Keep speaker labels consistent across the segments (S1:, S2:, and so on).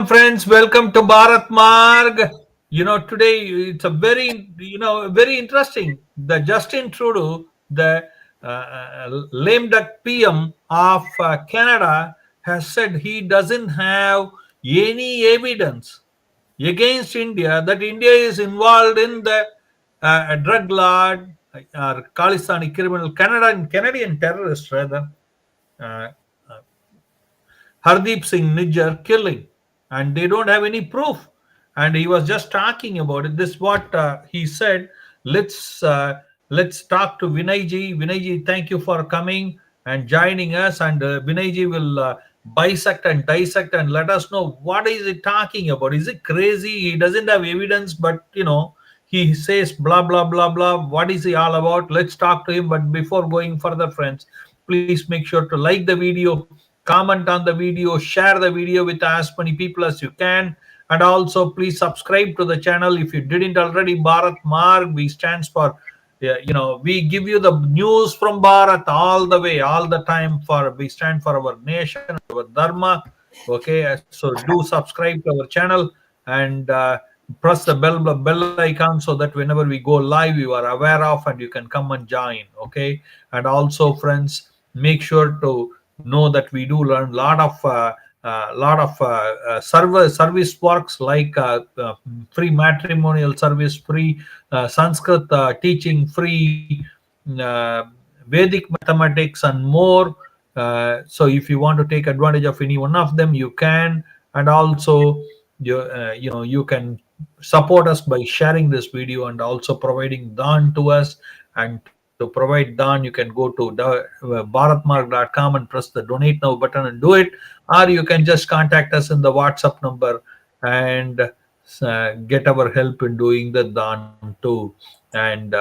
S1: Friends, welcome to Bharat Marg. Today it's a very interesting. The Justin Trudeau, the lame duck PM of Canada, has said he doesn't have any evidence against India that India is involved in the drug lord or Khalistani criminal Canadian terrorist rather. Uh, Hardeep Singh Nijjar killing, and they don't have any proof. And he was just talking about it. This is what he said. Let's uh, let's talk to Vinay Ji. Vinay Ji, thank you for coming and joining us. And Vinay Ji will bisect and dissect and let us know what is he talking about. Is it crazy? He doesn't have evidence, but he says blah blah blah blah. What is he all about? Let's talk to him. But before going further, friends, please make sure to like the video, comment on the video, share the video with as many people as you can, and also please subscribe to the channel if you didn't already. Bharat Marg, we stands for we give you the news from Bharat all the way, all the time. For we stand for our nation, our dharma. Okay, so do subscribe to our channel and press the bell icon so that whenever we go live you are aware of and you can come and join. Okay, and also friends, make sure to know that we do learn service works like free matrimonial service, free Sanskrit teaching, free uh, Vedic mathematics, and more. So if you want to take advantage of any one of them, you can. And also you can support us by sharing this video and also providing dan to us. And to provide dan, you can go to bharatmark.com and press the donate now button and do it, or you can just contact us in the WhatsApp number and get our help in doing the dan too. And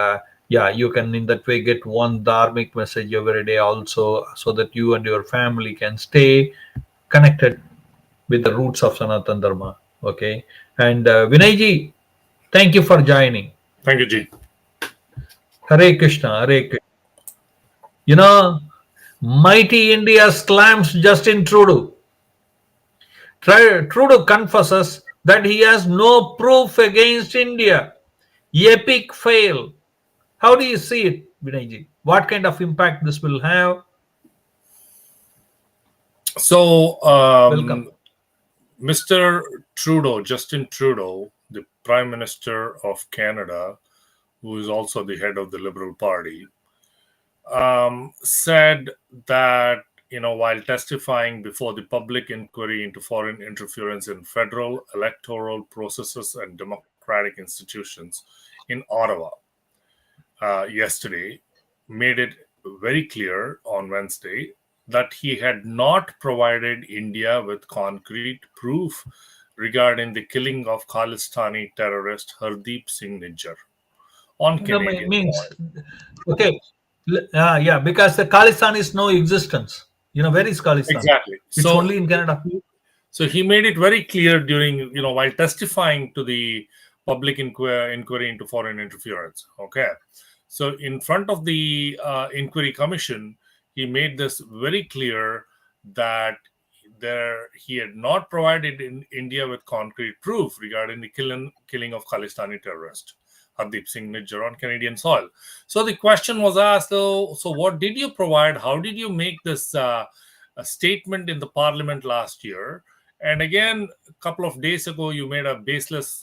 S1: yeah, you can in that way get one dharmic message every day also, so that you and your family can stay connected with the roots of Sanatan Dharma. Okay. And Vinay Ji, thank you for joining.
S2: Thank you, Ji.
S1: Hare Krishna, Hare Krishna. Mighty India slams Justin Trudeau. Trudeau confesses that he has no proof against India. EPick fail. How do you see it, Vinayji? What kind of impact this will have?
S2: So,
S1: Welcome.
S2: Mr. Trudeau, Justin Trudeau, the Prime Minister of Canada, who is also the head of the Liberal Party, said that, while testifying before the public inquiry into foreign interference in federal electoral processes and democratic institutions in Ottawa yesterday, made it very clear on Wednesday that he had not provided India with concrete proof regarding the killing of Khalistani terrorist Hardeep Singh Nijjar on
S1: No,
S2: Canadian
S1: means
S2: soil.
S1: okay. Yeah, because the Khalistan is no existence. Where is Khalistan?
S2: Exactly.
S1: It's
S2: So,
S1: only in Canada.
S2: so he made it very clear during, while testifying to the public inquiry into foreign interference. Okay. So, in front of the inquiry commission, he made this very clear that he had not provided India with concrete proof regarding the killing of Khalistani terrorist Hardeep Singh Nijjar on Canadian soil. So the question was asked, so what did you provide? How did you make this a statement in the parliament last year? And again, a couple of days ago, you made a baseless,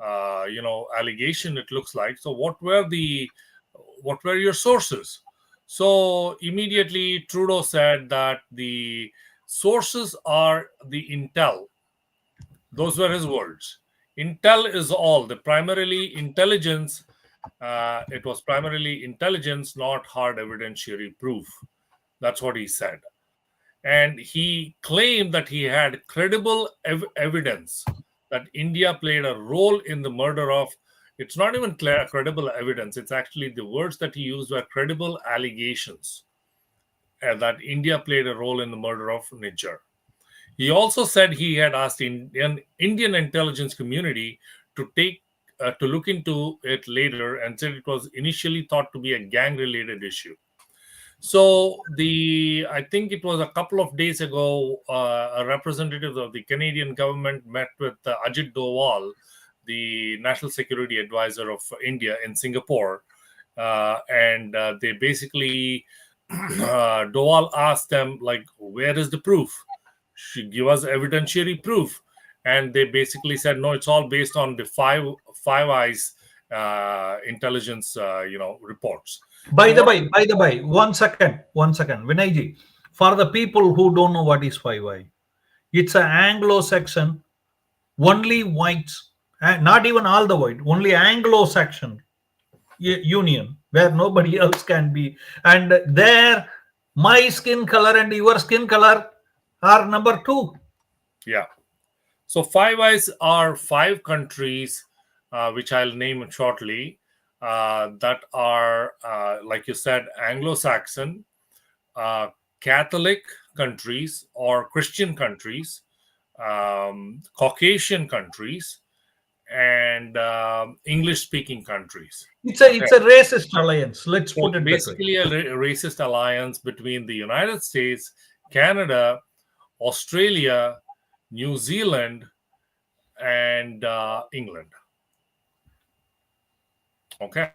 S2: allegation. It looks like. So what were your sources? So immediately Trudeau said that the sources are the intel. Those were his words. Intel is all. The primarily intelligence. It was primarily intelligence, not hard evidentiary proof. That's what he said. And he claimed that he had credible evidence that India played a role in the murder of. It's not even credible evidence. It's actually the words that he used were credible allegations that India played a role in the murder of Nijjar. He also said he had asked the Indian intelligence community to look into it later, and said it was initially thought to be a gang-related issue. So I think it was a couple of days ago, a representative of the Canadian government met with Ajit Doval, the National Security Advisor of India in Singapore, and they basically Doval asked them, like, where is the proof? Should give us evidentiary proof, and they basically said no, it's all based on the Five Eyes intelligence, reports.
S1: By
S2: So
S1: the
S2: what?
S1: by, one second, Vinayji. For the people who don't know what is 5i, it's an Anglo-Saxon, only whites, not even all the white, only Anglo-Saxon union where nobody else can be. And there, my skin color and your skin color are number two.
S2: Yeah. So Five Eyes are five countries, which I'll name shortly, that are, like you said, Anglo-Saxon, uh, Catholic countries or Christian countries, Caucasian countries, and English-speaking countries. Okay.
S1: It's a racist alliance. Let's
S2: So
S1: put it that way.
S2: basically, a racist alliance between the United States, Canada, Australia, New Zealand, and England. Okay.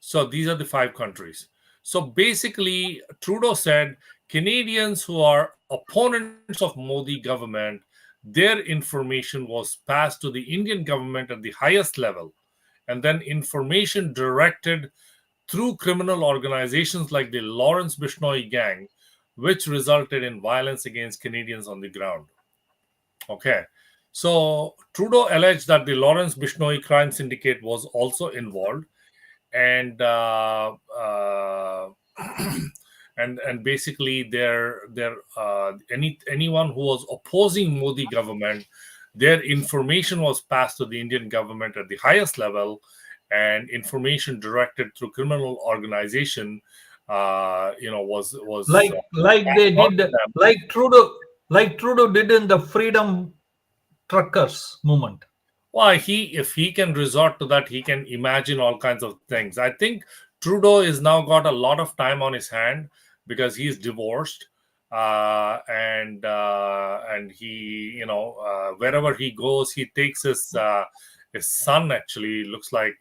S2: So these are the five countries. So basically, Trudeau said Canadians who are opponents of Modi government, their information was passed to the Indian government at the highest level, and then information directed through criminal organizations like the Lawrence Bishnoi gang, which resulted in violence against Canadians on the ground. Okay. So Trudeau alleged that the Lawrence Bishnoi crime syndicate was also involved, and and basically anyone who was opposing Modi government, their information was passed to the Indian government at the highest level, and information directed through criminal organization, was
S1: Like they
S2: passed on
S1: did,
S2: to them.
S1: like Trudeau did in the freedom truckers movement.
S2: Well, if he can resort to that, he can imagine all kinds of things. I think Trudeau is now got a lot of time on his hand because he's divorced, and he, wherever he goes, he takes his son. Actually, looks like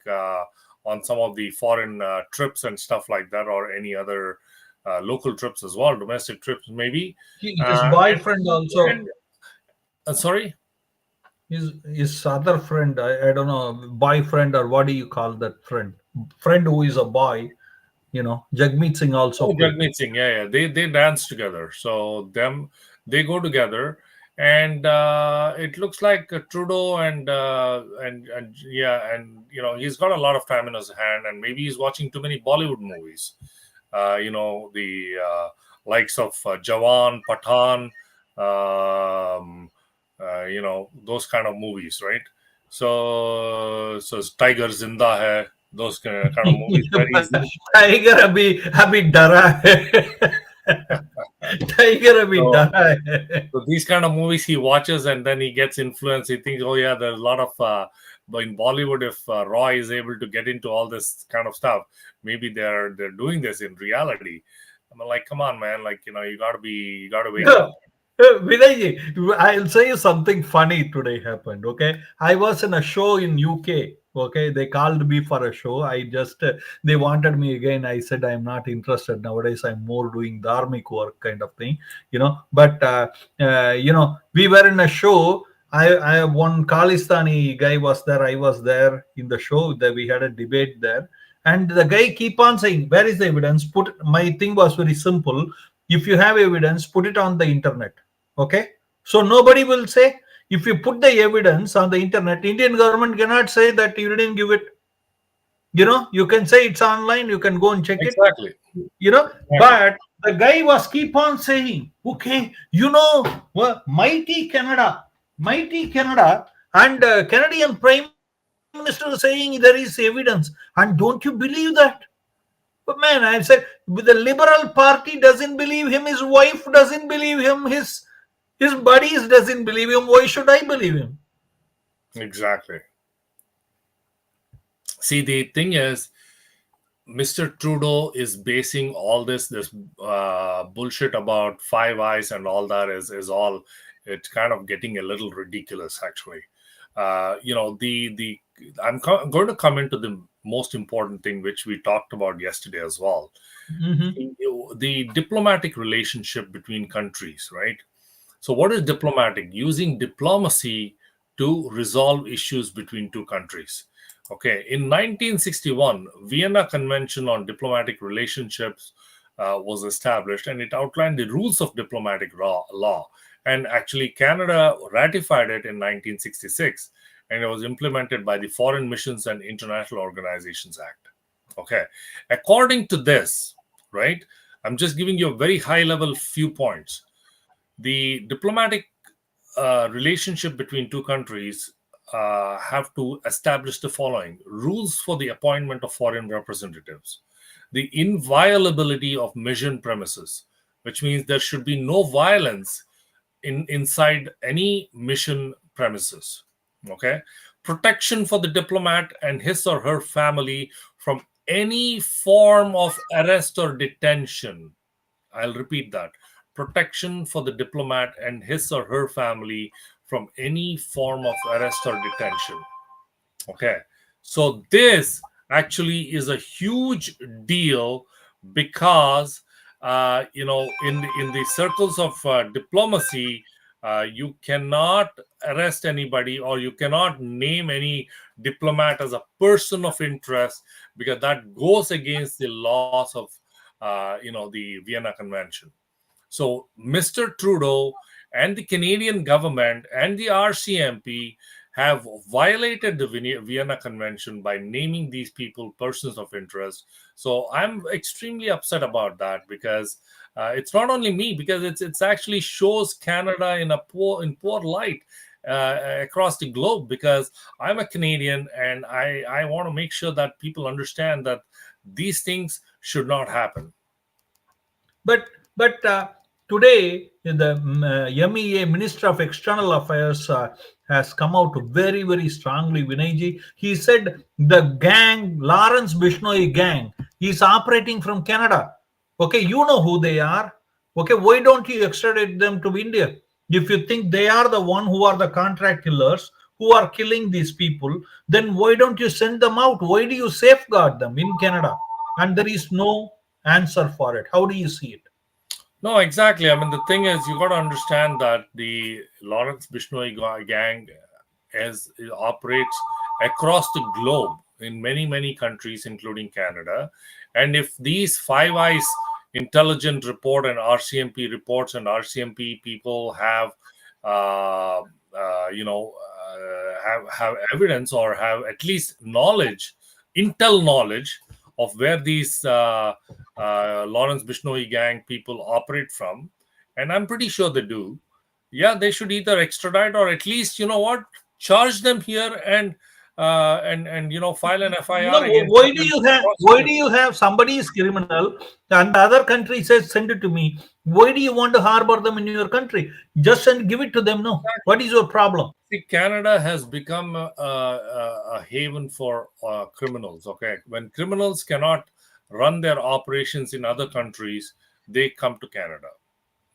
S2: on some of the foreign trips and stuff like that, or any other local trips as well, domestic trips maybe.
S1: His
S2: Uh,
S1: boyfriend also,
S2: and Sorry.
S1: his other friend, I don't know, boyfriend or what do you call that friend? Friend who is a boy, Jagmeet Singh also
S2: Oh,
S1: played.
S2: Jagmeet Singh, yeah, yeah. They dance together. So they go together, and it looks like Trudeau and yeah, and he's got a lot of time in his hand, and maybe he's watching too many Bollywood movies. The likes of Jawan, Pathan, those kind of movies, right? So Tiger Zinda hai, those kind of movies where he's in.
S1: Tiger अभी अभी डरा है tiger अभी
S2: So,
S1: डरा है
S2: so these kind of movies he watches, and then he gets influenced. He thinks, oh yeah, there's a lot of but in Bollywood, if Roy is able to get into all this kind of stuff, maybe they're doing this in reality. I'm like, come on, man, like you gotta wake up.
S1: Vinay, I'll say you something funny today happened. Okay, I was in a show in UK. Okay, they called me for a show. I just they wanted me again. I said I'm not interested nowadays. I'm more doing dharmic work kind of thing, But we were in a show. I one Khalistani guy was there. I was there in the show. That we had a debate there, and the guy keep on saying, "Where is the evidence?" Put my thing was very simple. If you have evidence, put it on the internet. Okay, so nobody will say if you put the evidence on the internet, Indian government cannot say that you didn't give it. You can say it's online, you can go and check it.
S2: Exactly, exactly.
S1: But the guy was keep on saying, okay, well, mighty Canada, and Canadian Prime Minister saying there is evidence, and don't you believe that? But man, I said, the Liberal Party doesn't believe him, his wife doesn't believe him, his buddies doesn't believe him. Why should I believe him?
S2: Exactly. See, the thing is, Mr. Trudeau is basing all this bullshit about Five Eyes and all that is all, it's kind of getting a little ridiculous actually. The going to come into the most important thing which we talked about yesterday as well.
S1: Mhm.
S2: The diplomatic relationship between countries, right? So, what is diplomatic? Using diplomacy to resolve issues between two countries. Okay, in 1961, Vienna Convention on Diplomatic Relationships was established, and it outlined the rules of diplomatic law. And actually, Canada ratified it in 1966, and it was implemented by the Foreign Missions and International Organizations Act. Okay, according to this, right? I'm just giving you a very high level few points. The diplomatic relationship between two countries have to establish the following rules for the appointment of foreign representatives, the inviolability of mission premises, which means there should be no violence inside any mission premises. Okay, protection for the diplomat and his or her family from any form of arrest or detention. I'll repeat that. Protection for the diplomat and his or her family from any form of arrest or detention. Okay. So this actually is a huge deal because in the circles of diplomacy, you cannot arrest anybody or you cannot name any diplomat as a person of interest because that goes against the laws of the Vienna Convention. So Mr. Trudeau and the Canadian government and the RCMP have violated the Vienna Convention by naming these people persons of interest. So I'm extremely upset about that because it's not only me, because it's actually shows Canada in poor light across the globe. Because I'm a Canadian and I want to make sure that people understand that these things should not happen.
S1: But today the MEA Minister of External Affairs has come out very strongly. Vinayji, he said the gang Lawrence Bishnoi gang is operating from Canada. Okay, you know who they are. Okay, why don't you extradite them to India? If you think they are the one who are the contract killers who are killing these people, then why don't you send them out? Why do you safeguard them in Canada? And there is no answer for it. How do you see it?
S2: No, exactly. I mean, the thing is, you got to understand that the Lawrence Bishnoi gang as it operates across the globe in many countries, including Canada. And if these Five Eyes intelligent report and RCMP reports and RCMP people have, have evidence or have at least knowledge, intel knowledge of where these Lawrence Bishnoi gang people operate from, and I'm pretty sure they do. Yeah, they should either extradite or at least, you know what, charge them here and file an FIR against
S1: Why do
S2: them,
S1: you have
S2: prosecute.
S1: somebody is criminal and the other country says send it to me? Why do you want to harbor them in your country? Just send give it to them. No, what is your problem?
S2: See, Canada has become a haven for criminals. Okay, when criminals cannot run their operations in other countries, they come to Canada.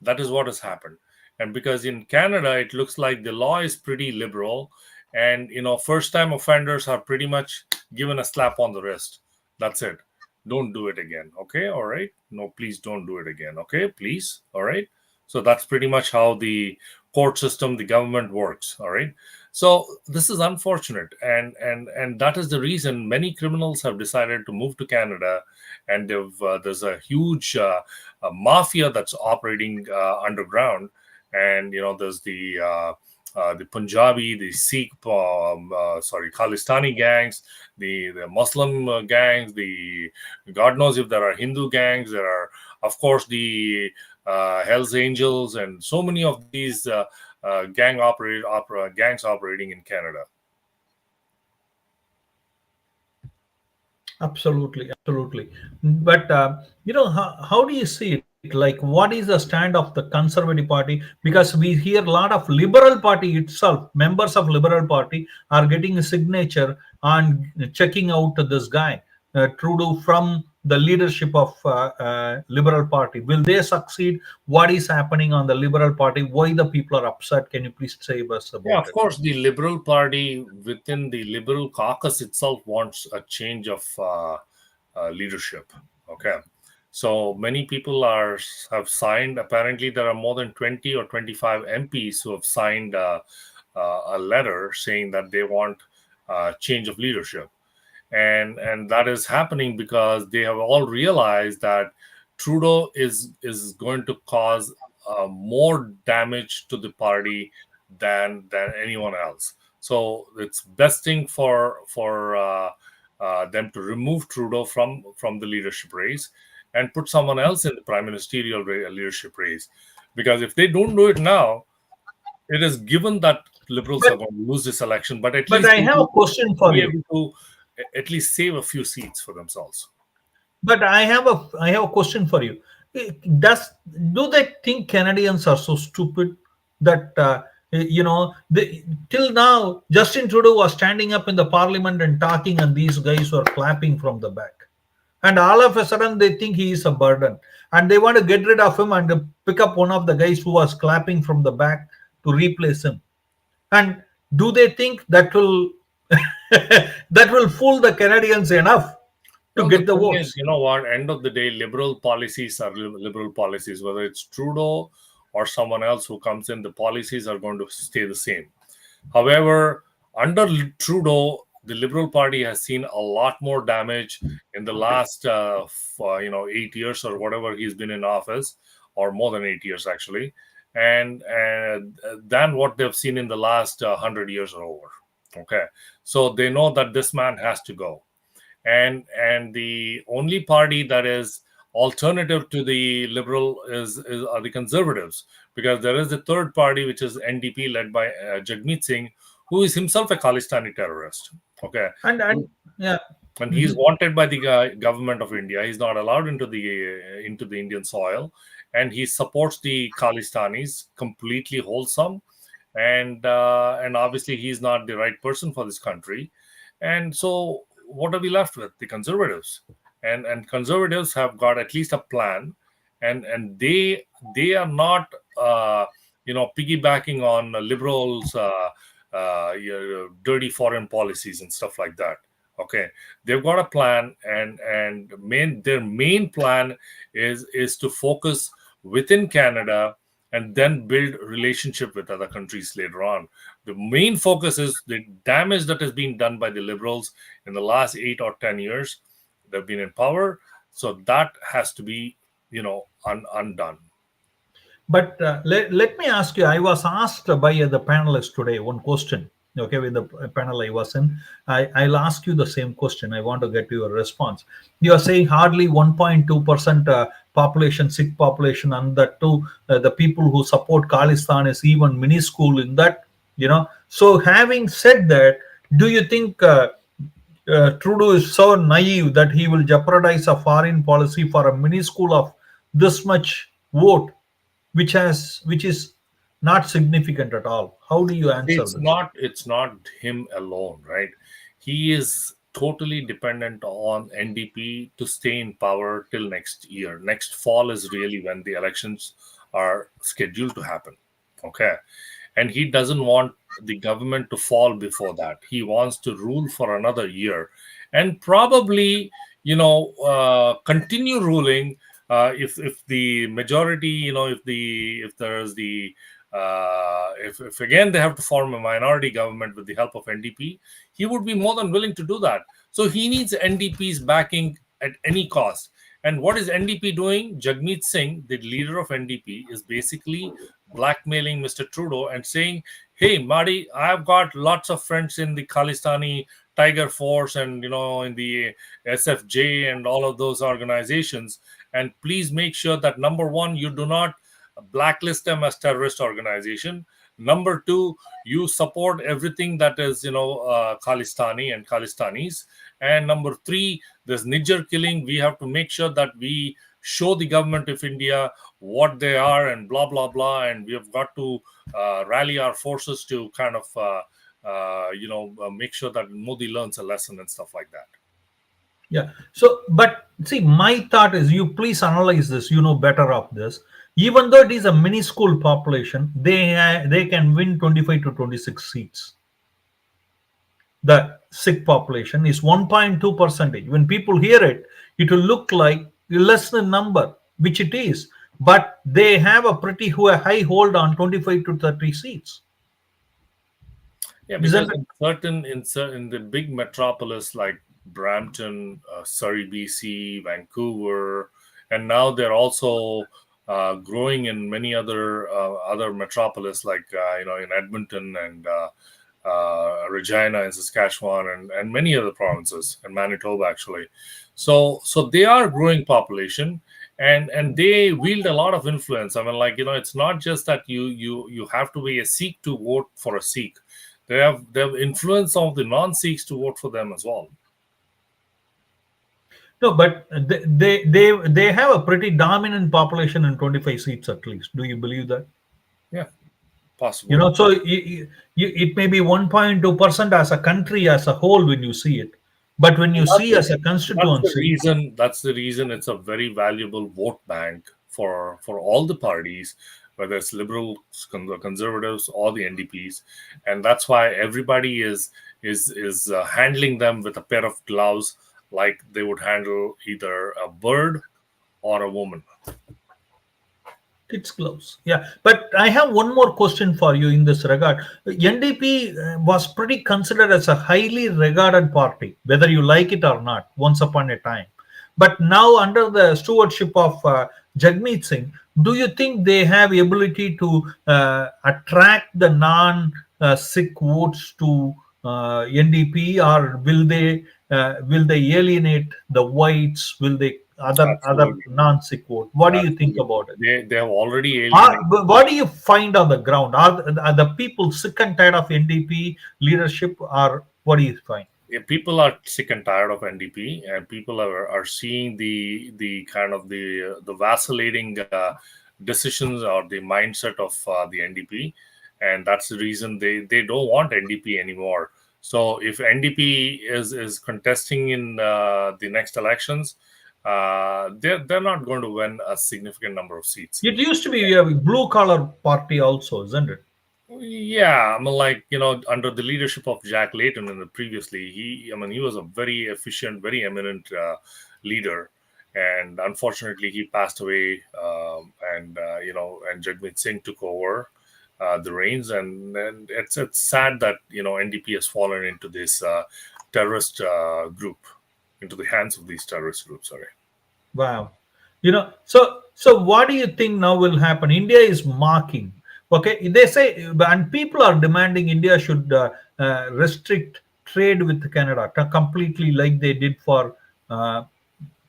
S2: That is what has happened. And because in Canada, it looks like the law is pretty liberal, and first-time offenders are pretty much given a slap on the wrist. That's it. Don't do it again. Okay, all right. No, please don't do it again. Okay, please. All right. So that's pretty much how the court system, the government works. All right. So this is unfortunate, and that is the reason many criminals have decided to move to Canada, and there's a huge mafia that's operating underground, and there's the Punjabi, the Sikh, Khalistani gangs, the Muslim gangs, the God knows if there are Hindu gangs. There are, of course, the Hell's Angels, and so many of these gangs operating in Canada.
S1: Absolutely. But how do you see it? Like, what is the stand of the Conservative Party? Because we hear a lot of Liberal Party itself, members of Liberal Party are getting a signature on checking out this guy. Trudeau from the leadership of Liberal Party? Will they succeed? What is happening on the Liberal Party? Why the people are upset? Can you please say us
S2: Yeah,
S1: about
S2: of
S1: it?
S2: course, the Liberal Party within the Liberal caucus itself wants a change of leadership. Okay, so many people have signed. Apparently, there are more than 20 or 25 MPs who have signed a letter saying that they want change of leadership, and that is happening because they have all realized that Trudeau is going to cause more damage to the party than anyone else. So it's best thing for them to remove Trudeau from the leadership race and put someone else in the prime ministerial leadership race, because if they don't do it now, it is given that Liberals
S1: But
S2: are going to lose this election, but at
S1: but
S2: least
S1: I have a question for
S2: be
S1: you.
S2: able to at least save a few seats for themselves.
S1: But I have a question for you. Does do they think Canadians are so stupid that till now Justin Trudeau was standing up in the Parliament and talking, and these guys were clapping from the back, and all of a sudden they think he is a burden, and they want to get rid of him and pick up one of the guys who was clapping from the back to replace him. And do they think that will that will fool the Canadians enough to
S2: Well, the
S1: get the
S2: thing is,
S1: votes?
S2: you know what? End of the day, liberal policies are liberal policies. Whether it's Trudeau or someone else who comes in, the policies are going to stay the same. However, under Trudeau, the Liberal Party has seen a lot more damage in the last, 8 years or whatever he's been in office, or more than 8 years actually, and than what they've seen in the last 100 years or over. Okay, so they know that this man has to go, and the only party that is alternative to the Liberal is are the Conservatives, because there is a third party which is NDP led by Jagmeet Singh, who is himself a Khalistani terrorist. Okay,
S1: And yeah.
S2: and he's
S1: Mhm.
S2: wanted by the government of India. He's not allowed into the Indian soil, and he supports the Khalistanis completely wholesome, and obviously he's not the right person for this country. And so what are we left with? The Conservatives, and Conservatives have got at least a plan, and they are not piggybacking on Liberals dirty foreign policies and stuff like that. Okay, they've got a plan, and their main plan is to focus within Canada and then build relationship with other countries later on. The main focus is the damage that has been done by the Liberals in the last 8 or 10 years. They've been in power, so that has to be undone.
S1: But let me ask you. I was asked by the panelists today one question. Okay, with the panel I was in, I'll ask you the same question. I want to get your response. You are saying hardly 1.2% population, Sikh population, and that too, the people who support Khalistan is even minuscule in that. So having said that, do you think Trudeau is so naive that he will jeopardize a foreign policy for a minuscule of this much vote, which is not significant at all? How do you answer this?
S2: It's not him alone, right? He is totally dependent on NDP to stay in power till next year. Next fall is really when the elections are scheduled to happen. Okay, and he doesn't want the government to fall before that. He wants to rule for another year, and probably continue ruling if the majority, if there's the if again they have to form a minority government with the help of NDP, he would be more than willing to do that. So he needs NDP's backing at any cost. And what is NDP doing? Jagmeet Singh, the leader of NDP, is basically blackmailing Mr. Trudeau and saying, "Hey, Marty, I've got lots of friends in the Khalistani Tiger Force and in the SFJ and all of those organizations, and please make sure that number one, you do not blacklist them as terrorist organization. Number two, you support everything that is Khalistani and Khalistanis. And number three, this Niger killing, we have to make sure that we show the government of India what they are and blah blah blah, and we have got to rally our forces to kind of make sure that Modi learns a lesson and stuff like that."
S1: Yeah. So, but see, my thought is you please analyze this. You know better of this. Even though it is a mini school population, they can win 25 to 26 seats. The Sikh population is 1.2 percentage. When people hear it, it will look like less than number, which it is. But they have a pretty high hold on 25 to 30 seats,
S2: Yeah,
S1: isn't
S2: because
S1: it?
S2: in in the big metropolis like Brampton, Surrey, BC, Vancouver, and now they're also growing in many other metropolis like in Edmonton and Regina in Saskatchewan and many other provinces and Manitoba actually. So they are growing population and they wield a lot of influence. I mean, like it's not just that you have to be a Sikh to vote for a Sikh. They have influenced some of the non-Sikhs to vote for them as well.
S1: No, but they have a pretty dominant population in 25 seats at least. Do you believe that?
S2: Yeah, possibly.
S1: So it may be 1.2% as a country as a whole when you see it, but when
S2: And
S1: you see as a
S2: that's the
S1: constituency.
S2: reason. That's the reason it's a very valuable vote bank for all the parties, whether it's liberals, conservatives, or the NDPs, and that's why everybody is handling them with a pair of gloves, like they would handle either a bird or a woman.
S1: It's close. Yeah. But I have one more question for you in this regard. NDP was pretty considered as a highly regarded party, whether you like it or not, once upon a time. But now, under the stewardship of Jagmeet Singh, do you think they have ability to attract the non-Sikh votes to NDP, or will they alienate the whites? Will they other
S2: Absolutely,
S1: non-Sikh vote? What do you think
S2: absolutely.
S1: about it?
S2: They have already alienated.
S1: What do you find on the ground? Are the people sick and tired of NDP leadership, or what do you find?
S2: Yeah, people are sick and tired of NDP, and people are seeing the kind of the vacillating decisions or the mindset of the NDP, and that's the reason they don't want NDP anymore. So if NDP is contesting in the next elections, they're not going to win a significant number of seats.
S1: It used to be a blue collar party, also, isn't it?
S2: Yeah, I mean, like under the leadership of Jack Layton in the previously, he was a very efficient, very eminent leader, and unfortunately, he passed away, and Jagmeet Singh took over the reins, and it's sad that NDP has fallen into this terrorist group, into the hands of these terrorist groups. Sorry.
S1: Wow. So what do you think now will happen? India is marking. Okay, they say, and people are demanding India should restrict trade with Canada completely, like they did for uh,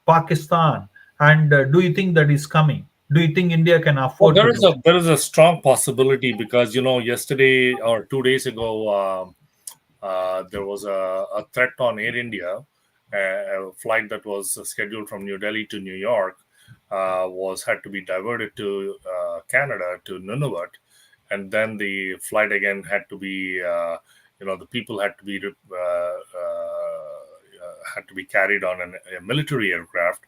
S1: Pakistan. And do you think that is coming? Do you think India can
S2: Well,
S1: afford to
S2: there is
S1: do
S2: a there is a strong possibility because yesterday or 2 days ago, there was a threat on Air India. A flight that was scheduled from New Delhi to New York was had to be diverted to Canada to Nunavut, and then the flight again had to be, the people had to be carried on a military aircraft,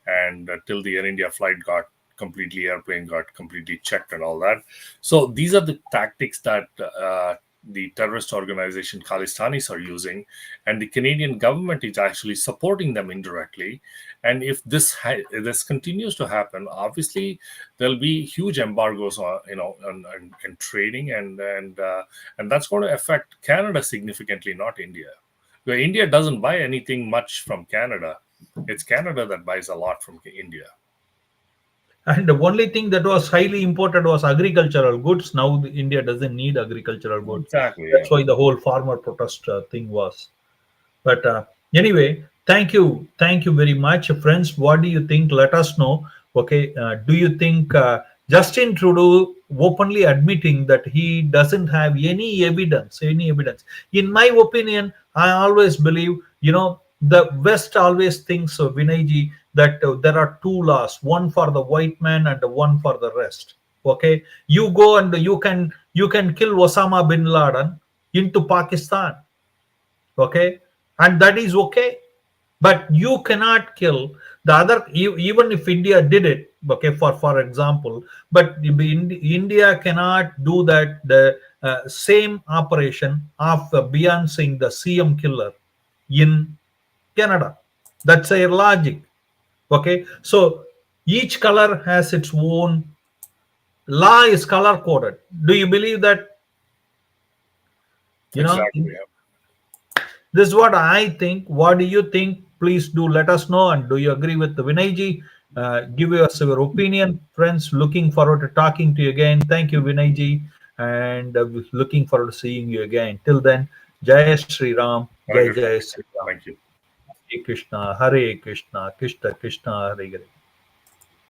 S2: and till the Air India flight airplane got completely checked and all that. So these are the tactics that the terrorist organization Khalistanis are using, and the Canadian government is actually supporting them indirectly. And if this continues to happen, obviously there'll be huge embargoes on on trading, and that's going to affect Canada significantly, not India. Where India doesn't buy anything much from Canada, it's Canada that buys a lot from India.
S1: And the only thing that was highly imported was agricultural goods. Now India doesn't need agricultural goods.
S2: Exactly. Yeah.
S1: That's why the whole farmer protest thing was. But anyway, thank you very much, friends. What do you think? Let us know. Okay, do you think Justin Trudeau openly admitting that he doesn't have any evidence? Any evidence? In my opinion, I always believe, the West always thinks, Vinay Ji, that there are two laws: one for the white man and one for the rest. Okay, you go and you can kill Osama bin Laden into Pakistan. Okay, and that is okay. But you cannot kill the other, even if India did it, okay, for example. But India cannot do that, the same operation of Beyonce, the CM killer, in Canada. That's a logic. Okay, so each color has its own law, is color coded. Do you believe that? You know,
S2: Exactly. Yeah.
S1: this is what I think. What do you think? Please do let us know. And do you agree with the Vinayji? Give us your opinion. Friends, looking forward to talking to you again. Thank you, Vinayji. And looking forward to seeing you again. Till then, Jai Sri Ram,
S2: Hare
S1: Jai
S2: Krishna.
S1: Jai Sri Ram.
S2: Thank you.
S1: Hare Krishna, Hare Krishna, Krishna Krishna, Hare Hare.